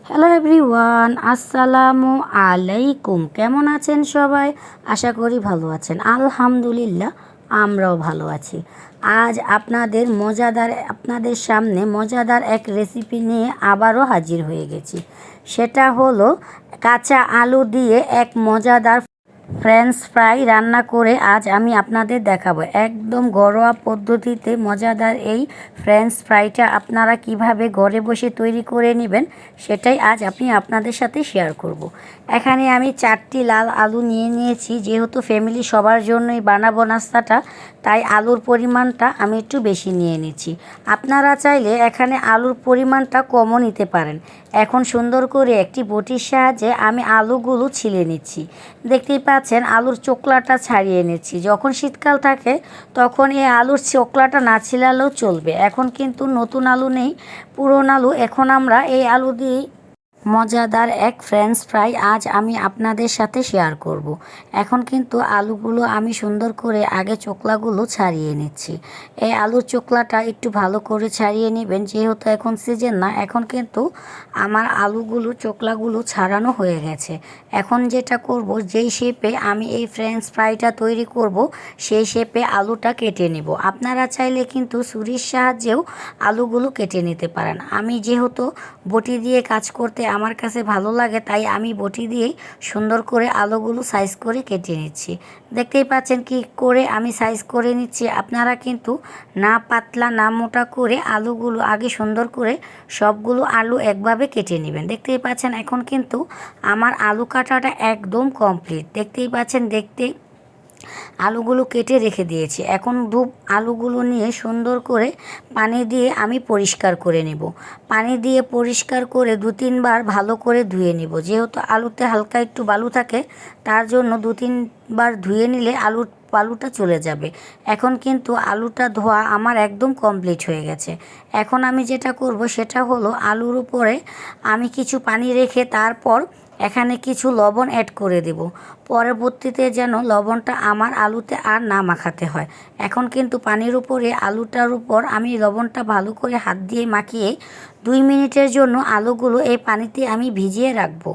Hello everyone, আসসালামু আলাইকুম। কেমন আছেন সবাই? আশা করি ভালো আছেন। আলহামদুলিল্লাহ, আমরাও ভালো আছি। আজ আপনাদের সামনে মজাদার এক রেসিপি নিয়ে আবারও হাজির হয়ে গেছি। সেটা হলো কাঁচা আলু দিয়ে এক মজাদার ফ্রেঞ্চ ফ্রাই রান্না করে আজ আমি আপনাদের দেখাবো। একদম ঘরোয়া পদ্ধতিতে মজাদার এই ফ্রেঞ্চ ফ্রাইটা আপনারা কিভাবে ঘরে বসে তৈরি করে নেবেন সেটাই আজ আমি আপনাদের সাথে শেয়ার করব। এখানে আমি 4টি লাল আলু নিয়ে নিয়েছি। যেহেতু ফ্যামিলি সবার জন্যই বানাবো নাস্তাটা, তাই আলুর পরিমাণটা আমি একটু বেশি নিয়ে নিচ্ছি। আপনারা চাইলে এখানে আলুর পরিমাণটা কমও নিতে পারেন। এখন সুন্দর করে একটি বটির সাহায্যে আমি আলুগুলো ছিলে নিচ্ছি। দেখতেই পাচ্ছেন আলুর চোকলাটা ছাড়িয়ে নিচ্ছি। যখন শীতকাল থাকে তখন এই আলুর চোকলাটা না ছিলালেও চলবে। এখন কিন্তু নতুন আলু নেই, পুরনো আলু। এখন আমরা এই আলু দিয়ে মজাদার এক ফ্রেঞ্চ ফ্রাই আজ আমি আপনাদের সাথে শেয়ার করব। এখন কিন্তু আলুগুলো আমি সুন্দর করে আগে চোকলাগুলো ছাড়িয়ে নিচ্ছি। এই আলুর চোকলাটা একটু ভালো করে ছাড়িয়ে নেবেন, যেহেতু এখন সিজন না। এখন কিন্তু আমার আলুগুলো চোকলাগুলো ছাড়ানো হয়ে গেছে। এখন যেটা করব, যেই শেপে আমি এই ফ্রেঞ্চ ফ্রাইটা তৈরি করব সেই শেপে আলুটা কেটে নেব। আপনারা চাইলে কিন্তু ছুরির সাহায্যেও আলুগুলো কেটে নিতে পারেন। আমি যেহেতু বটি দিয়ে কাজ করতে আমার কাছে ভালো লাগে, তাই আমি বটি দিয়েই সুন্দর করে আলুগুলো সাইজ করে কেটে নিচ্ছি। দেখতেই পাচ্ছেন কি করে আমি সাইজ করে নিচ্ছি। আপনারা কিন্তু না পাতলা না মোটা করে আলুগুলো আগে সুন্দর করে সবগুলো আলু একভাবে কেটে নেবেন। দেখতেই পাচ্ছেন এখন কিন্তু আমার আলু কাটাটা একদম কমপ্লিট। দেখতেই পাচ্ছেন, আলুগুলো কেটে রেখে দিয়েছি। এখন আলুগুলো নিয়ে সুন্দর করে পানি দিয়ে আমি পরিষ্কার করে নেব। পানি দিয়ে পরিষ্কার করে 2-3 বার ভালো করে ধুয়ে নেব। যেহেতু আলুতে হালকা একটু বালু থাকে, তার জন্য 2-3 বার ধুয়ে নিলে বালুটা চলে যাবে। এখন কিন্তু আলুটা ধোয়া আমার একদম কমপ্লিট হয়ে গেছে। এখন আমি যেটা করব সেটা হলো আলুর উপরে আমি কিছু পানি রেখে তারপর এখানে কিছু লবণ অ্যাড করে দেব। পরবর্তীতে যেন লবণটা আমার আলুতে আর না মাখাতে হয়। এখন কিন্তু পানির উপরে আলুটার উপর আমি লবণটা ভালো করে হাত দিয়ে মাখিয়ে 2 মিনিটের জন্য আলুগুলো এই পানিতে আমি ভিজিয়ে রাখবো।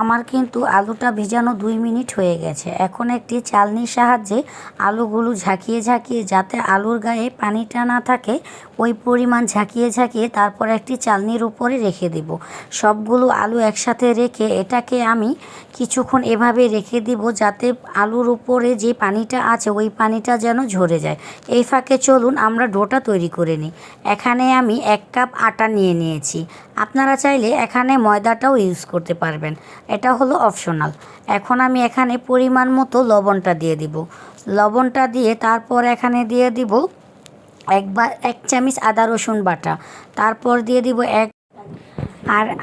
আমার কিন্তু আলুটা ভিজানো 2 মিনিট হয়ে গেছে। এখন একটি চালনির সাহায্যে আলুগুলো ঝাঁকিয়ে ঝাঁকিয়ে, যাতে আলুর গায়ে পানিটা না থাকে, ওই পরিমাণ ঝাঁকিয়ে ঝাঁকিয়ে তারপর একটি চালনির উপরে রেখে দেব। সবগুলো আলু একসাথে রেখে এটাকে আমি কিছুক্ষণ এভাবে রেখে দিব, যাতে আলুর উপরে যে পানিটা আছে ওই পানিটা যেন ঝরে যায়। এই ফাঁকে চলুন আমরা ডোটা তৈরি করে নিই। এখানে আমি 1 কাপ আটা নিয়ে নিয়েছি। আপনারা চাইলে এখানে ময়দাটাও ইউজ করতে পারবেন, এটা হলো অপশনাল। এখন আমি এখানে পরিমাণ মতো লবণটা দিয়ে দিব। লবণটা দিয়ে তারপর এখানে দিয়ে দিব 1 চামচ আদা রসুন বাটা। তারপর দিয়ে দিব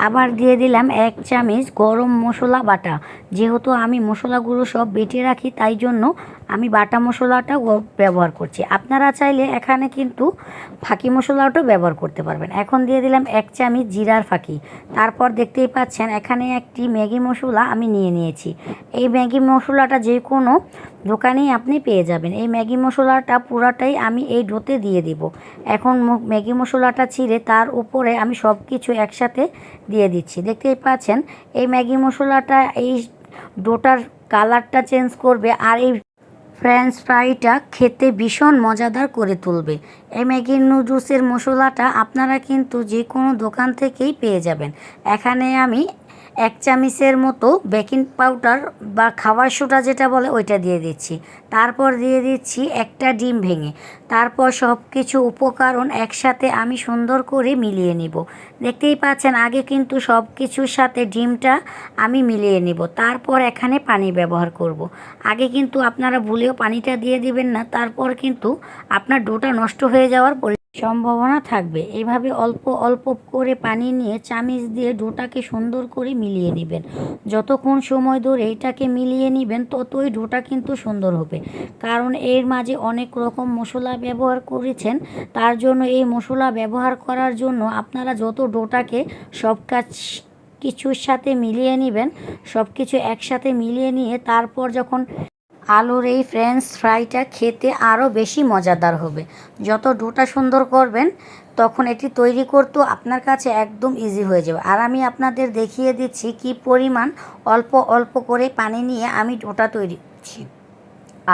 আবার দিয়ে দিলাম 1 চামচ গরম মশলা বাটা। যেহেতু আমি মশলাগুলো সব বেটে রাখি, তাই জন্য আমি বাটা মশলাটা ব্যবহার করছি। আপনারা চাইলে এখানে কিন্তু ফাঁকি মশলাটাও ব্যবহার করতে পারবেন। এখন দিয়ে দিলাম 1 চামচ জিরার ফাঁকি। তারপর দেখতেই পাচ্ছেন এখানে একটি ম্যাগি মশলা আমি নিয়ে নিয়েছি। এই ম্যাগি মশলাটা যে কোনো দোকানেই আপনি পেয়ে যাবেন। এই ম্যাগি মশলাটা পুরাটাই আমি এই ডোতে দিয়ে দিব। এখন ম্যাগি মশলাটা ছিঁড়ে তার উপরে আমি সব কিছু একসাথে দিয়ে দিচ্ছি। দেখতেই পাচ্ছেন এই ম্যাগি মশলাটা এই ডোটার কালারটা চেঞ্জ করবে, আর এই ফ্রেঞ্চ ফ্রাইটা খেতে ভীষণ মজাদার করে তুলবে। এই ম্যাগি নুডলসের মশলাটা আপনারা কিন্তু যে কোনো দোকান থেকেই পেয়ে যাবেন। এখানে আমি 1 চামচের মতো বেকিং পাউডার বা খাবার সোডা যেটা বলে ওইটা দিয়ে দিচ্ছি। তারপর দিয়ে দিচ্ছি একটা ডিম ভেঙে। তারপর সব কিছু উপকরণ একসাথে আমি সুন্দর করে মিলিয়ে নিব। দেখতেই পাচ্ছেন আগে কিন্তু সব কিছুর সাথে ডিমটা আমি মিলিয়ে নিব, তারপর এখানে পানি ব্যবহার করব। আগে কিন্তু আপনারা ভুলেও পানিটা দিয়ে দিবেন না, তারপর কিন্তু আপনার ডোটা নষ্ট হয়ে যাওয়ার সম্ভাবনা থাকবে। এইভাবে অল্প অল্প করে পানি নিয়ে চামিচ দিয়ে ডোটাকে সুন্দর করে মিলিয়ে নেবেন। যতক্ষণ সময় ধরে এটাকে মিলিয়ে নেবেন ততই ডোটা কিন্তু সুন্দর হবে, কারণ এর মাঝে অনেক রকম মশলা ব্যবহার করেছেন। তার জন্য এই মশলা ব্যবহার করার জন্য আপনারা যত ডোটাকে সব কিছুর সাথে মিলিয়ে নেবেন, সব কিছু একসাথে মিলিয়ে নিয়ে তারপর যখন আলুর এই ফ্রেঞ্চ ফ্রাইটা খেতে আরও বেশি মজাদার হবে। যত ডোটা সুন্দর করবেন তখন এটি তৈরি করতেও আপনার কাছে একদম ইজি হয়ে যাবে। আর আমি আপনাদের দেখিয়ে দিচ্ছি কি পরিমাণ অল্প অল্প করে পানি নিয়ে আমি ডোটা তৈরি করছি।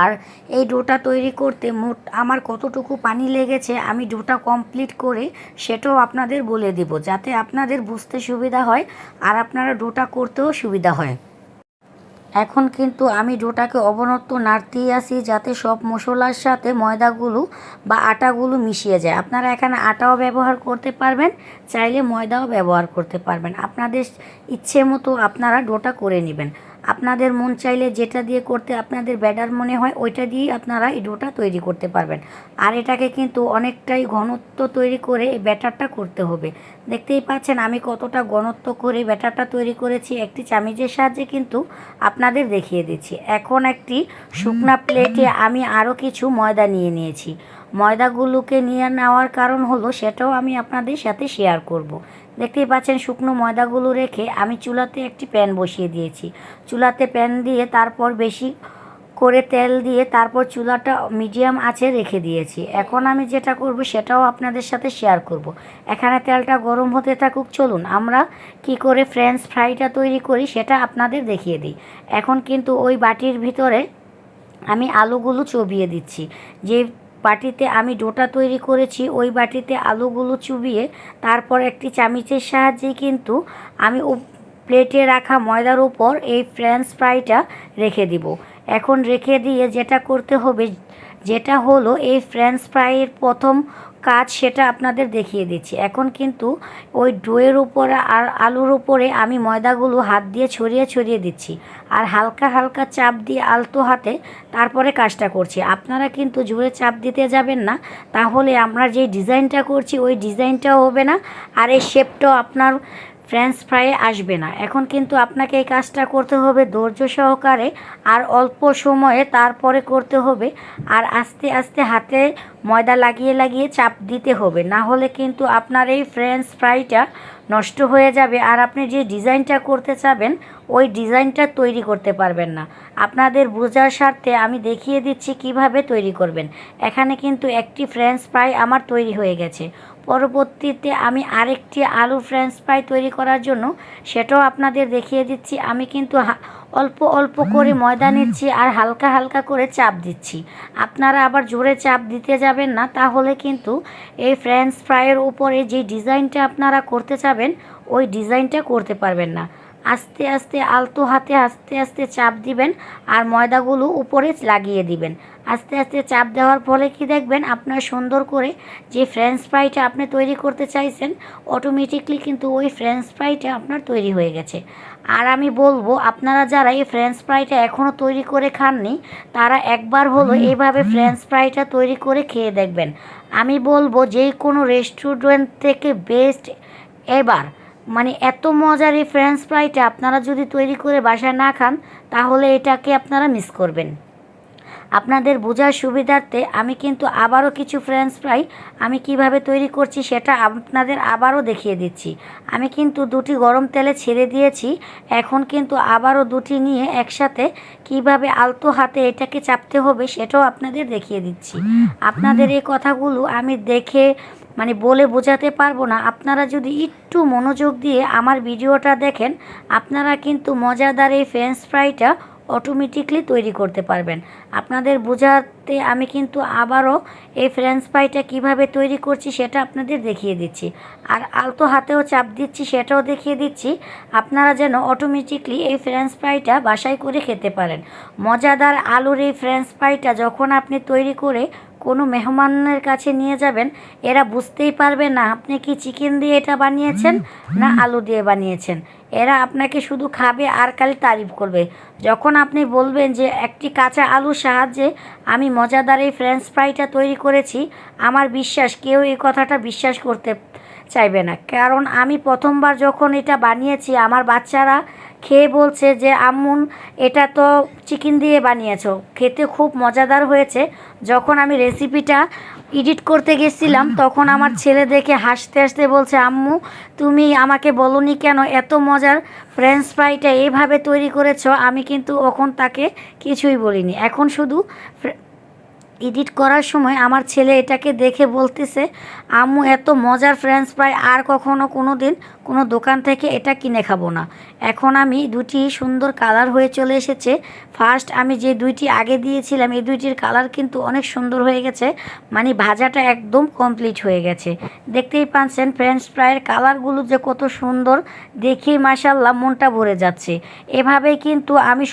আর এই ডোটা তৈরি করতে মোট আমার কতটুকু পানি লেগেছে আমি ডোটা কমপ্লিট করে সেটাও আপনাদের বলে দেব, যাতে আপনাদের বুঝতে সুবিধা হয় আর আপনারা ডোটা করতেও সুবিধা হয়। এখন কিন্তু আমি ডোটাকে অবনত নাড়তেই আসি, যাতে সব মশলার সাথে ময়দাগুলো বা আটাগুলো মিশিয়ে যায়। আপনারা এখানে আটাও ব্যবহার করতে পারবেন, চাইলে ময়দাও ব্যবহার করতে পারবেন। আপনাদের ইচ্ছে মতো আপনারা ডোটা করে নেবেন। আপনাদের মন চাইলে যেটা দিয়ে করতে আপনাদের ব্যাটার মনে হয় ওইটা দিয়েই আপনারা এই ডোটা তৈরি করতে পারবেন। আর এটাকে কিন্তু অনেকটাই ঘনত্ব তৈরি করে এই ব্যাটারটা করতে হবে। দেখতেই পাচ্ছেন আমি কতটা ঘনত্ব করে ব্যাটারটা তৈরি করেছি, একটি চামিচের সাহায্যে কিন্তু আপনাদের দেখিয়ে দিচ্ছি। এখন একটি শুকনা প্লেটে আমি আরও কিছু ময়দা নিয়ে নিয়েছি। ময়দাগুলোকে নিয়ে নেওয়ার কারণ হলো সেটাও আমি আপনাদের সাথে শেয়ার করব। দেখতেই পাচ্ছেন শুকনো ময়দাগুলো রেখে আমি চুলাতে একটি প্যান বসিয়ে দিয়েছি। চুলাতে প্যান দিয়ে তারপর বেশি করে তেল দিয়ে তারপর চুলাটা মিডিয়াম আঁচে রেখে দিয়েছি। এখন আমি যেটা করব সেটাও আপনাদের সাথে শেয়ার করব। এখানে তেলটা গরম হতে থাকুক, চলুন আমরা কি করে ফ্রেঞ্চ ফ্রাইটা তৈরি করি সেটা আপনাদের দেখিয়ে দিই। এখন কিন্তু ওই বাটির ভিতরে আমি আলুগুলো চবিয়ে দিচ্ছি। যে বাটিতে আমি ডোটা তৈরি করেছি ওই বাটিতে আলুগুলো চুবিয়ে তারপর একটি চামিচের সাহায্যে কিন্তু আমি প্লেটে রাখা ময়দার উপর এই ফ্রেঞ্চ ফ্রাইটা রেখে দিব। এখন রেখে দিয়ে যেটা করতে হবে যেটা হলো এই ফ্রেঞ্চ ফ্রাইয়ের প্রথম কাজ সেটা আপনাদের দেখিয়ে দিচ্ছি। এখন কিন্তু ওই ডোয়ের উপরে আর আলুর উপরে আমি ময়দাগুলো হাত দিয়ে ছড়িয়ে ছড়িয়ে দিচ্ছি আর হালকা হালকা চাপ দিয়ে আলতো হাতে তারপরে কাজটা করছি। আপনারা কিন্তু জোরে চাপ দিতে যাবেন না, তাহলে আমরা যে ডিজাইনটা করছি ওই ডিজাইনটাও হবে না আর এই শেপটাও আপনার ফ্রেঞ্চ ফ্রাইয়ে আসবে না। এখন কিন্তু আপনাকে এই কাজটা করতে হবে ধৈর্য সহকারে আর অল্প সময়ে তারপরে করতে হবে। আর আস্তে আস্তে হাতে ময়দা লাগিয়ে লাগিয়ে চাপ দিতে হবে, না হলে কিন্তু আপনার এই ফ্রেঞ্চ ফ্রাইটা নষ্ট হয়ে যাবে আর আপনি যে ডিজাইনটা করতে চাবেন ওই ডিজাইনটা তৈরি করতে পারবেন না। আপনাদের বোঝার স্বার্থে আমি দেখিয়ে দিচ্ছি কিভাবে তৈরি করবেন। এখানে কিন্তু একটি ফ্রেঞ্চ ফ্রাই আমার তৈরি হয়ে গেছে। পরবর্তীতে আমি আরেকটি আলু ফ্রেঞ্চ ফ্রাই তৈরি করার জন্য সেটাও আপনাদের দেখিয়ে দিচ্ছি। আমি কিন্তু অল্প অল্প করে ময়দা নিচ্ছি আর হালকা হালকা করে চাপ দিচ্ছি। আপনারা আবার জোরে চাপ দিতে যাবেন না, তাহলে কিন্তু এই ফ্রেঞ্চ ফ্রাইয়ের উপরে যে ডিজাইনটা আপনারা করতে চাবেন ওই ডিজাইনটা করতে পারবেন না। আস্তে আস্তে আলতো হাতে আস্তে আস্তে চাপ দিবেন আর ময়দাগুলো উপরে লাগিয়ে দিবেন। আস্তে আস্তে চাপ দেওয়ার ফলে কি দেখবেন আপনার সুন্দর করে যে ফ্রেঞ্চ ফ্রাইটা আপনি তৈরি করতে চাইছেন অটোমেটিকলি কিন্তু ওই ফ্রেঞ্চ ফ্রাইটা আপনার তৈরি হয়ে গেছে। আর আমি বলবো আপনারা যারা এই ফ্রেঞ্চ ফ্রাইটা এখনও তৈরি করে খাননি তারা একবার হলো এইভাবে ফ্রেঞ্চ ফ্রাইটা তৈরি করে খেয়ে দেখবেন। আমি বলবো যে কোনো রেস্টুরেন্ট থেকে বেস্ট এবার, মানে এত মজার এই ফ্রেঞ্চ ফ্রাইটা আপনারা যদি তৈরি করে বাসায় না খান তাহলে এটাকে আপনারা মিস করবেন। আপনাদের বোঝার সুবিধার্থে আমি কিন্তু আবারও কিছু ফ্রেঞ্চ ফ্রাই আমি কিভাবে তৈরি করছি সেটা আপনাদের আবারও দেখিয়ে দিচ্ছি। আমি কিন্তু দুটি গরম তেলে ছেড়ে দিয়েছি। এখন কিন্তু আবারও দুটি নিয়ে একসাথে কিভাবে আলতো হাতে এটাকে চাপতে হবে সেটাও আপনাদের দেখিয়ে দিচ্ছি। আপনাদের এই কথাগুলো আমি দেখে মানে বলে বোঝাতে পারবো না। আপনারা যদি একটু মনোযোগ দিয়ে আমার ভিডিওটা দেখেন আপনারা কিন্তু মজাদার এই ফ্রেঞ্চ ফ্রাইটা অটোমেটিকলি তৈরি করতে পারবেন। আপনাদের বোঝাতে আমি কিন্তু আবারও এই ফ্রেঞ্চ ফ্রাইটা কিভাবে তৈরি করছি সেটা আপনাদের দেখিয়ে দিচ্ছি আর আলতো হাতেও চাপ দিচ্ছি সেটাও দেখিয়ে দিচ্ছি। আপনারা যেন অটোমেটিকলি এই ফ্রেঞ্চ ফ্রাইটা বাসায় করে খেতে পারেন। মজাদার আলুর এই ফ্রেঞ্চ ফ্রাইটা যখন আপনি তৈরি করে কোনো মেহমানের কাছে নিয়ে যাবেন এরা বুঝতেই পারবে না আপনি কি চিকেন দিয়ে এটা বানিয়েছেন না আলু দিয়ে বানিয়েছেন। এরা আপনাকে শুধু খাবে আর খালি তারিফ করবে। যখন আপনি বলবেন যে একটি কাঁচা আলুর সাহায্যে আমি মজাদার এই ফ্রেঞ্চ ফ্রাইটা তৈরি করেছি, আমার বিশ্বাস কেউ এই কথাটা বিশ্বাস করতে চাইবে না। কারণ আমি প্রথমবার যখন এটা বানিয়েছি আমার বাচ্চারা খেয়ে বলছে যে আম্মু এটা তো চিকেন দিয়ে বানিয়েছো, খেতে খুব মজাদার হয়েছে। যখন আমি রেসিপিটা এডিট করতে গেছিলাম তখন আমার ছেলে দেখে হাসতে হাসতে বলছে আম্মু তুমি আমাকে বলোনি কেন এত মজার ফ্রেঞ্চ ফ্রাইটা এইভাবে তৈরি করেছো। আমি কিন্তু তখন তাকে কিছুই বলিনি। এখন শুধু এডিট করার সময় আমার ছেলে এটাকে দেখে বলতেছে, আম্মু এত মজার ফ্রেঞ্চ ফ্রাই আর কখনো কোনো দিন কোনো দোকান থেকে এটা কিনে খাবো না। এখন আমি দুটি সুন্দর কালার হয়ে চলে এসেছে। ফার্স্ট আমি যে দুইটি আগে দিয়েছিলাম এই দুইটির কালার কিন্তু অনেক সুন্দর হয়ে গেছে, মানে ভাজাটা একদম কমপ্লিট হয়ে গেছে। দেখতেই পাচ্ছেন ফ্রেঞ্চ ফ্রাইয়ের কালারগুলো যে কত সুন্দর, দেখেই মাশাআল্লাহ মনটা ভরে যাচ্ছে। এভাবেই কিন্তু আমি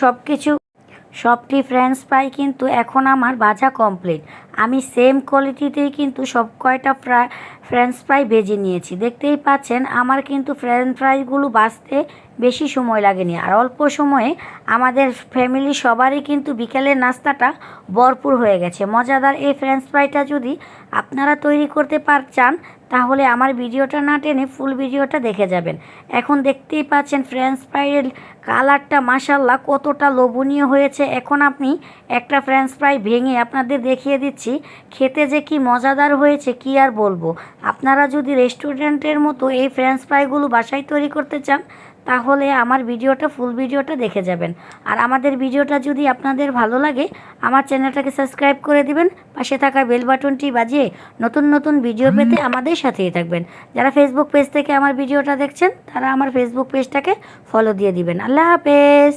সবটি ফ্রেঞ্চ ফ্রাই কিন্তু এখন আমার ভাজা কমপ্লিট। আমি সেম কোয়ালিটিতেই কিন্তু সব কয়টা ফ্রেঞ্চ ফ্রাই ভেজে নিয়েছি। দেখতেই পাচ্ছেন আমার কিন্তু ফ্রেঞ্চ ফ্রাইগুলো ভাজতে বেশি সময় লাগেনি, আর অল্প সময়ে আমাদের ফ্যামিলি সবারই কিন্তু বিকেলের নাস্তাটা ভরপুর হয়ে গেছে। মজাদার এই ফ্রেঞ্চ ফ্রাইটা যদি আপনারা তৈরি করতে চান তাহলে আমার ভিডিওটা না টেনে ফুল ভিডিওটা দেখে যাবেন। এখন দেখতেই পাচ্ছেন ফ্রেঞ্চ ফ্রাইয়ের কালারটা মাশাআল্লাহ কতটা লোভনীয় হয়েছে। এখন আপনি একটা ফ্রেঞ্চ ফ্রাই ভেঙে আপনাদের দেখিয়ে দিচ্ছি, খেতে যে কি মজাদার হয়েছে কি আর বলবো। আপনারা যদি রেস্টুরেন্টের মতো এই ফ্রেঞ্চ ফ্রাইগুলো বাসায় তৈরি করতে চান তাহলে আমার ভিডিওটা ফুল ভিডিওটা দেখে যাবেন। আর আমাদের ভিডিওটা যদি আপনাদের ভালো লাগে আমার চ্যানেলটাকে সাবস্ক্রাইব করে দিবেন, পাশে থাকা বেল বাটনটি বাজিয়ে নতুন নতুন ভিডিও পেতে আমাদের সাথেই থাকবেন। যারা ফেসবুক পেজ থেকে আমার ভিডিওটা দেখছেন তারা আমার ফেসবুক পেজটাকে ফলো দিয়ে দিবেন। আল্লাহ হাফেজ।